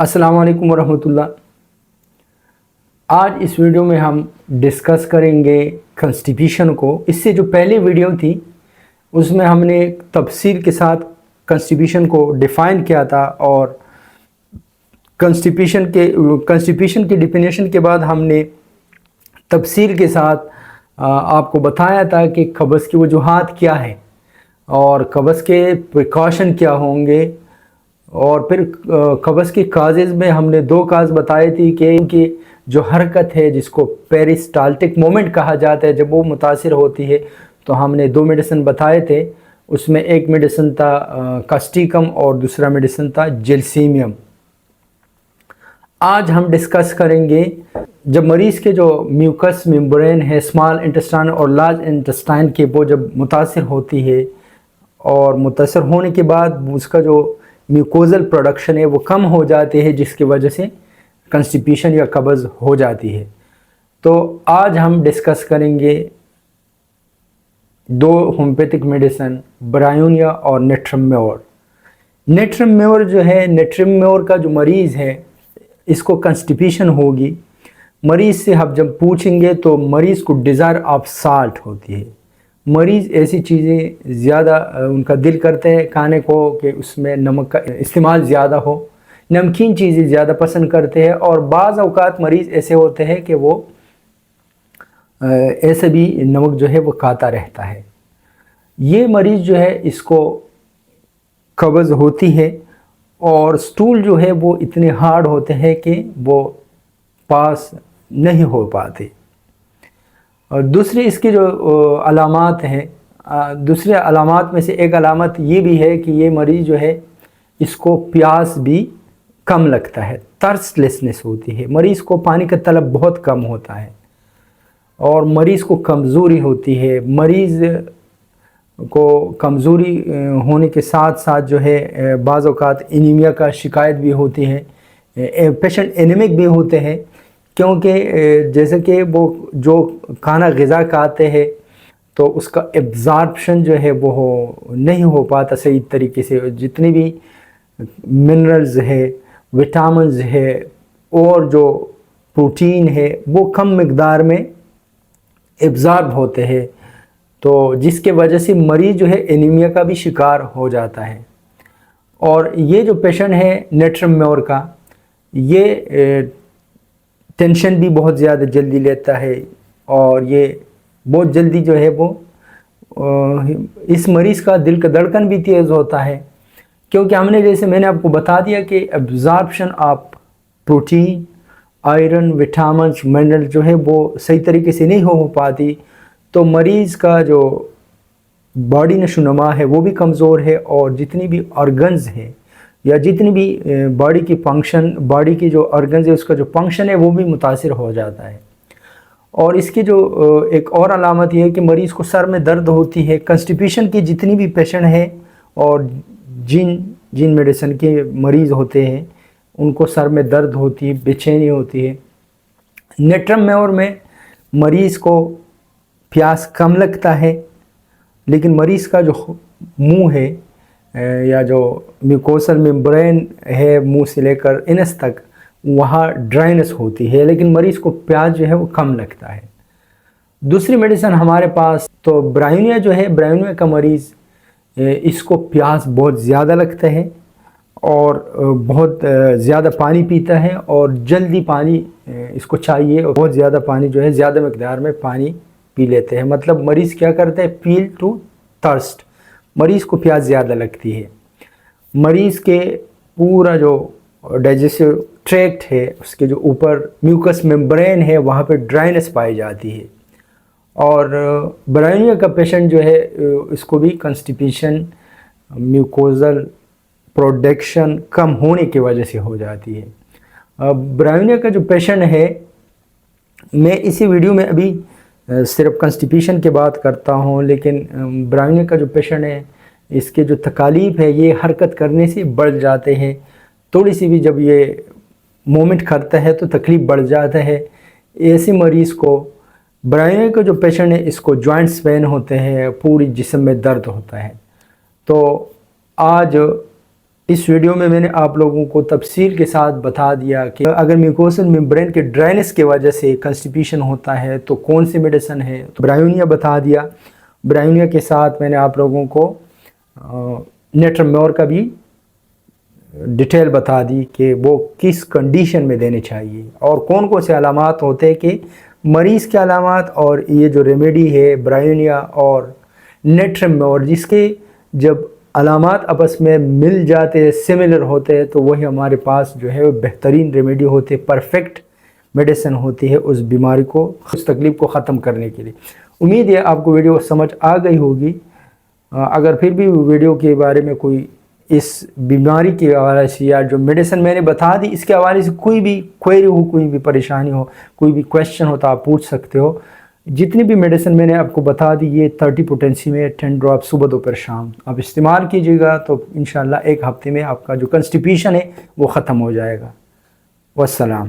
अस्सलाम वालेकुम वरहमतुल्लाह। आज इस वीडियो में हम डिस्कस करेंगे कॉन्स्टिपेशन को। इससे जो पहली वीडियो थी उसमें हमने तफसील के साथ कॉन्स्टिपेशन को डिफ़ाइन किया था और कॉन्स्टिपेशन की डिफिनेशन के बाद हमने तफसील के साथ आपको बताया था कि कब्ज़ की वजूहात क्या है और कब्ज़ के प्रिकॉशन क्या होंगे। और फिर कब्ज़ की काजेज़ में हमने दो काज बताई थी कि इनकी जो हरकत है जिसको पेरिस्टाल्टिक मोमेंट कहा जाता है, जब वो मुतासिर होती है तो हमने दो मेडिसिन बताए थे। उसमें एक मेडिसिन था कास्टिकम और दूसरा मेडिसिन था जेलसीमियम। आज हम डिस्कस करेंगे जब मरीज़ के जो म्यूकस मेम्ब्रेन है स्मॉल इंटेस्टाइन और लार्ज इंटेस्टाइन के वो जब मुतासिर होती है और मुतासिर होने के बाद उसका जो म्यूकोजल प्रोडक्शन है वो कम हो जाती है, जिसकी वजह से कॉन्स्टिपेशन या कब्ज़ हो जाती है। तो आज हम डिस्कस करेंगे दो होम्योपैथिक मेडिसिन, ब्रायोनिया और नेट्रम-म्योर। नेट्रम-म्योर जो है, नेट्रम-म्योर का जो मरीज़ है इसको कॉन्स्टिपेशन होगी। मरीज़ से हम जब पूछेंगे तो मरीज़ को डिज़ायर ऑफ साल्ट होती है। मरीज़ ऐसी चीज़ें ज़्यादा उनका दिल करते हैं खाने को कि उसमें नमक का इस्तेमाल ज़्यादा हो, नमकीन चीज़ें ज़्यादा पसंद करते हैं। और बाज़ औक़ात मरीज़ ऐसे होते हैं कि वो ऐसे भी नमक जो है वो खाता रहता है। ये मरीज़ जो है इसको कब्ज़ होती है और स्टूल जो है वो इतने हार्ड होते हैं कि वो पास नहीं हो पाते। और दूसरी इसकी जो अलामात हैं, दूसरे अलामात में से एक अलामत ये भी है कि ये मरीज़ जो है इसको प्यास भी कम लगता है, थर्स्टलेसनेस होती है, मरीज़ को पानी का तलब बहुत कम होता है और मरीज़ को कमज़ोरी होती है। मरीज़ को कमज़ोरी होने के साथ साथ जो है बाज़ औक़ात एनीमिया का शिकायत भी होती है, पेशेंट एनीमिक भी होते हैं, क्योंकि जैसे कि वो जो खाना ग़िज़ा खाते हैं तो उसका एब्ज़ॉर्प्शन जो है वो नहीं हो पाता सही तरीके से। जितनी भी मिनरल्स है, विटामिन्स है और जो प्रोटीन है वो कम मिक़दार में एब्ज़ॉर्ब होते हैं, तो जिसके वजह से मरीज़ जो है एनीमिया का भी शिकार हो जाता है। और ये जो पेशेंट है नेट्रम-म्योर का, ये टेंशन भी बहुत ज़्यादा जल्दी लेता है और ये बहुत जल्दी जो है वो इस मरीज़ का दिल का धड़कन भी तेज़ होता है, क्योंकि हमने जैसे मैंने आपको बता दिया कि absorption of protein, iron, vitamins, mineral जो है वो सही तरीके से नहीं हो पाती, तो मरीज़ का जो बॉडी नशोनुमा है वो भी कमज़ोर है और जितनी भी ऑर्गन्स हैं या जितनी भी बॉडी की फंक्शन, बॉडी की जो ऑर्गन्स है उसका जो फंक्शन है वो भी मुतासिर हो जाता है। और इसकी जो एक और अलामत ये है कि मरीज़ को सर में दर्द होती है। कॉन्स्टिपेशन की जितनी भी पेशेंट हैं और जिन मेडिसिन के मरीज़ होते हैं उनको सर में दर्द होती है, बेचैनी होती है। नेट्रम-म्योर में मरीज़ को प्यास कम लगता है, लेकिन मरीज़ का जो मुंह है या जो म्यूकोसल मेम्ब्रेन है मुंह से लेकर इनस तक, वहाँ ड्राइनेस होती है, लेकिन मरीज़ को प्यास जो है वो कम लगता है। दूसरी मेडिसिन हमारे पास तो ब्रायोनिया जो है, ब्रायोनिया का मरीज़ इसको प्यास बहुत ज़्यादा लगता है और बहुत ज़्यादा पानी पीता है और जल्दी पानी इसको चाहिए और बहुत ज़्यादा पानी जो है ज़्यादा मकदार में पानी पी लेते हैं। मतलब मरीज़ क्या करते हैं, फील टू थर्स्ट, मरीज़ को प्यास ज़्यादा लगती है। मरीज़ के पूरा जो डाइजेस्टिव ट्रैक्ट है उसके जो ऊपर म्यूकस मेम्ब्रेन है वहाँ पे ड्राइनेस पाई जाती है। और ब्रायोनिया का पेशेंट जो है इसको भी कॉन्स्टिपेशन, म्यूकोजल प्रोडक्शन कम होने की वजह से हो जाती है। ब्रायोनिया का जो पेशेंट है, मैं इसी वीडियो में अभी सिर्फ कॉन्स्टिपेशन की बात करता हूँ, लेकिन ब्रायोनिया का जो पेशेंट है इसके जो तकालीफ है ये हरकत करने से बढ़ जाते हैं। थोड़ी सी भी जब ये मूवमेंट करता है तो तकलीफ़ बढ़ जाता है। ऐसे मरीज़ को, ब्रायोनिया का जो पेशेंट है इसको जॉइंट्स पेन होते हैं, पूरी जिस्म में दर्द होता है। तो आज اس ویڈیو میں نے آپ لوگوں کو تفصیل کے ساتھ بتا دیا کہ اگر میوکوسل ممبرین کے ڈرائنس کی وجہ سے کنسٹیپیشن ہوتا ہے تو کون سی میڈیسن ہے. تو برایونیا بتا دیا. برایونیا کے ساتھ میں نے آپ لوگوں کو نیٹرمور کا بھی ڈیٹیل بتا دی کہ وہ کس کنڈیشن میں دینے چاہیے اور کون کون سے علامات ہوتے ہیں کہ مریض کے علامات اور یہ جو ریمیڈی ہے برایونیا اور نیٹرمور جس کے جب علامات آپس میں مل جاتے ہیں سملر ہوتے ہیں تو وہی ہمارے پاس جو ہے وہ بہترین ریمیڈی ہوتے پرفیکٹ میڈیسن ہوتی ہے اس بیماری کو اس تکلیف کو ختم کرنے کے لیے. امید ہے آپ کو ویڈیو سمجھ آ گئی ہوگی. اگر پھر بھی ویڈیو کے بارے میں کوئی اس بیماری کے حوالے سے یا جو میڈیسن میں نے بتا دی اس کے حوالے سے کوئی بھی کوئری ہو کوئی بھی پریشانی ہو کوئی بھی کویشچن ہو تو آپ پوچھ سکتے ہو. جتنی بھی میڈیسن میں نے آپ کو بتا دی یہ 30 پوٹینسی میں 10 ڈراپ صبح دوپہر شام آپ استعمال کیجیے گا تو انشاءاللہ ایک ہفتے میں آپ کا جو کنسٹیپیشن ہے وہ ختم ہو جائے گا. والسلام.